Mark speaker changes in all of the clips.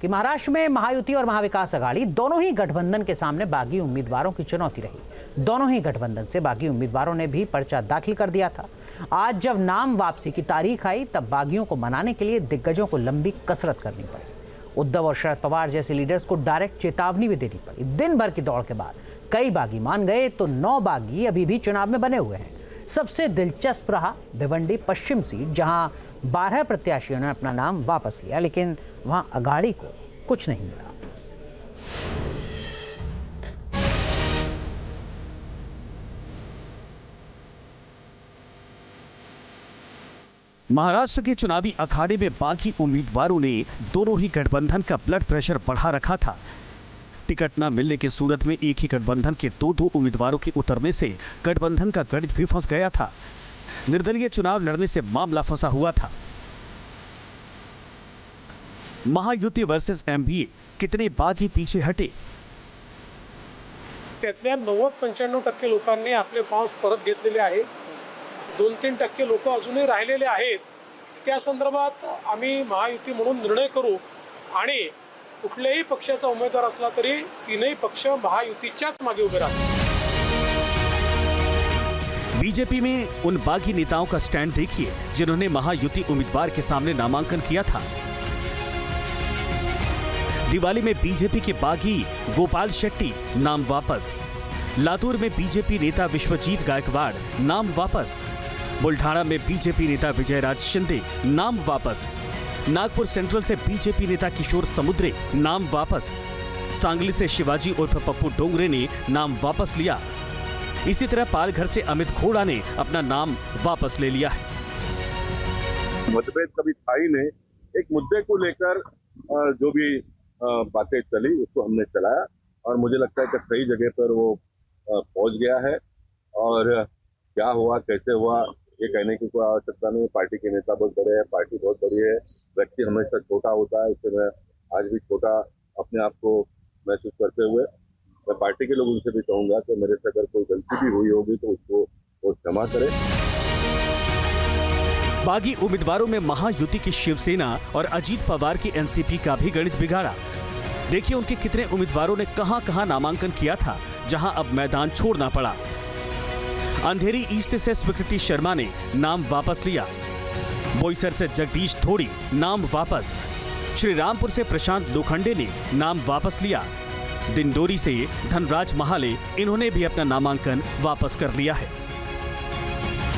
Speaker 1: कि महाराष्ट्र में महायुति और महाविकास अघाड़ी दोनों ही गठबंधन के सामने बागी उम्मीदवारों की चुनौती रही। दोनों ही गठबंधन से बागी उम्मीदवारों ने भी पर्चा दाखिल कर दिया था। आज जब नाम वापसी की तारीख आई तब बागियों को मनाने के लिए दिग्गजों को लंबी कसरत करनी पड़ी। उद्धव और शरद पवार जैसे लीडर्स को डायरेक्ट चेतावनी भी देनी पड़ी। दिन भर की दौड़ के बाद कई बागी मान गए तो 9 बागी अभी भी चुनाव में बने हुए हैं। सबसे दिलचस्प रहा भिवंडी पश्चिम सीट, जहां 12 प्रत्याशियों ने अपना नाम वापस लिया, लेकिन वहां अघाड़ी को कुछ नहीं मिला।
Speaker 2: महाराष्ट्र के चुनावी अखाड़े में बागी उम्मीदवारों ने दोनों ही गठबंधन का ब्लड प्रेशर बढ़ा रखा था। टिकट न मिलने की सूरत में एक ही गठबंधन के दो उम्मीदवारों के उतरने से गठबंधन का गणित भी फंस गया था। निर्दलीय चुनाव लड़ने से मामला फंसा हुआ था। महायुति वर्सेस एमबीए, कितने बागी पीछे हटे?
Speaker 3: त्यातल्या 90-95% लोकांनी आपले फॉर्म्स परत घेतलेले आहेत। 2-3% लोक अजूनही राहिलेले आहेत। त्या संदर्भात आम्ही महायुती म्हणून निर्णय करू आणि कुठल्याही पक्षाचा उमेदवार असला तरी तीनही पक्ष महायुतीच्याच मागे उभे राहतील।
Speaker 2: बीजेपी में उन बागी नेताओं का स्टैंड देखिए जिन्होंने महायुति उम्मीदवार के सामने नामांकन किया था। दिवाली में बीजेपी के बागी गोपाल शेट्टी नाम वापस। लातूर में बीजेपी नेता विश्वजीत गायकवाड़ नाम वापस। बुल्ढाना में बीजेपी नेता विजयराज शिंदे नाम वापस। नागपुर सेंट्रल से बीजेपी नेता किशोर समुद्रे नाम वापस। सांगली से शिवाजी उर्फ पप्पू डोंगरे ने नाम वापस लिया। इसी तरह पालघर से अमित खोड़ा ने अपना नाम वापस ले लिया है।
Speaker 4: मतभेद कभी था ही नहीं। एक मुद्दे को लेकर जो भी बातें चली उसको हमने चलाया और मुझे लगता है कि सही जगह पर वो पहुंच गया है। और क्या हुआ, कैसे हुआ, ये कहने की कोई आवश्यकता नहीं। पार्टी के नेता बहुत बड़े हैं, पार्टी बहुत बड़ी है, व्यक्ति हमेशा छोटा होता है। इससे मैं आज भी छोटा अपने आप को महसूस करते हुए मैं पार्टी के लोगों से भी कहूंगा कि मेरे से अगर कोई गलती भी हुई होगी तो उसको वो क्षमा करें।
Speaker 2: बागी उम्मीदवारों में महायुति की शिवसेना और अजीत पवार की एनसीपी का भी गणित बिगाड़ा। देखिए उनके कितने उम्मीदवारों ने कहां-कहां नामांकन किया था, जहां अब मैदान छोड़ना पड़ा। अंधेरी ईस्ट से स्वीकृति शर्मा ने नाम वापस लिया। बोईसर से जगदीश थोड़ी नाम वापस। श्रीरामपुर से प्रशांत लोखंडे ने नाम वापस लिया। दिंडोरी से धनराज महाले, इन्होंने भी अपना नामांकन वापस कर लिया है।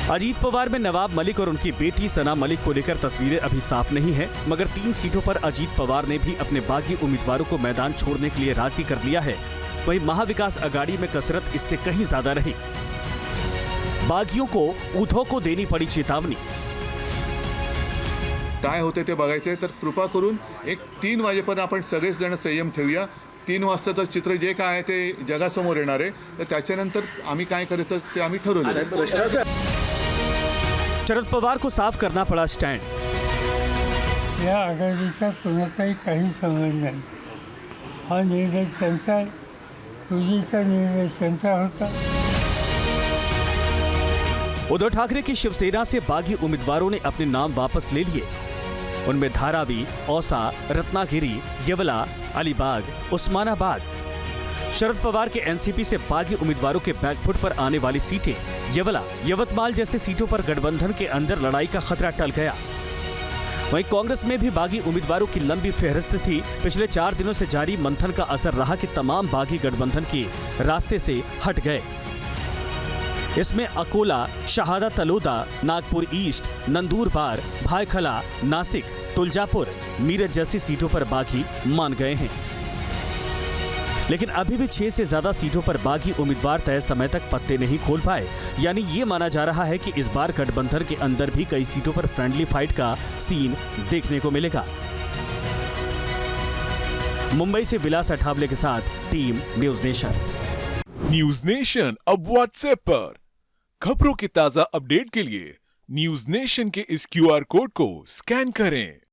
Speaker 2: अजीत पवार में नवाब मलिक और उनकी बेटी सना मलिक को लेकर तस्वीरें अभी साफ नहीं है, मगर 3 सीटों पर अजीत पवार ने भी अपने बागी उम्मीदवारों को मैदान छोड़ने के लिए राजी कर लिया है। वहीं महाविकास अघाड़ी में कसरत इससे कहीं ज्यादा रही। बागियों को उद्धव को देनी पड़ी चेतावनी।
Speaker 5: काय होते ते बघायचे तर कृपा करून एक 3 वाजेपर्यंत आपण सगळेच जण संयम ठेवूया। 3 वाजताचं चित्र जे काय आहे ते जगासमोर येणार आहे, तर त्याच्यानंतर आम्ही काय करायचं ते आम्ही ठरवलं।
Speaker 2: शरद पवार को साफ करना पड़ा स्टैंड।
Speaker 6: या आघाडीचा कोणाचाही काही संबंध नाही। हा निर्णय त्यांचा आहे, पूजेचा निर्णय त्यांचा होता।
Speaker 2: उद्धव ठाकरे की शिवसेना से बागी उम्मीदवारों ने अपने नाम वापस ले लिए। उनमें धारावी, औसा, रत्नागिरी, येवला, अलीबाग, उस्मानाबाद। शरद पवार के एनसीपी से बागी उम्मीदवारों के बैकफुट पर आने वाली सीटें येवला, यवतमाल जैसे सीटों पर गठबंधन के अंदर लड़ाई का खतरा टल गया। वहीं कांग्रेस में भी बागी उम्मीदवारों की लंबी फहरिस्त थी। पिछले 4 दिनों से जारी मंथन का असर रहा कि तमाम बागी गठबंधन के रास्ते से हट गए। इसमें अकोला, शहादा तलोदा, नागपुर ईस्ट, नंदूरबार, भायखला, नासिक, तुलजापुर, मीरठ जैसी सीटों पर बागी मान गए हैं। लेकिन अभी भी 6 से ज्यादा सीटों पर बागी उम्मीदवार तय समय तक पत्ते नहीं खोल पाए। यानी ये माना जा रहा है कि इस बार गठबंधन के अंदर भी कई सीटों पर फ्रेंडली फाइट का सीन देखने को मिलेगा। मुंबई से विलास अठावले के साथ team news nation.
Speaker 7: News nation अब व्हाट्सएप पर खबरों के ताजा अपडेट के लिए न्यूज नेशन के इस QR कोड को स्कैन करें।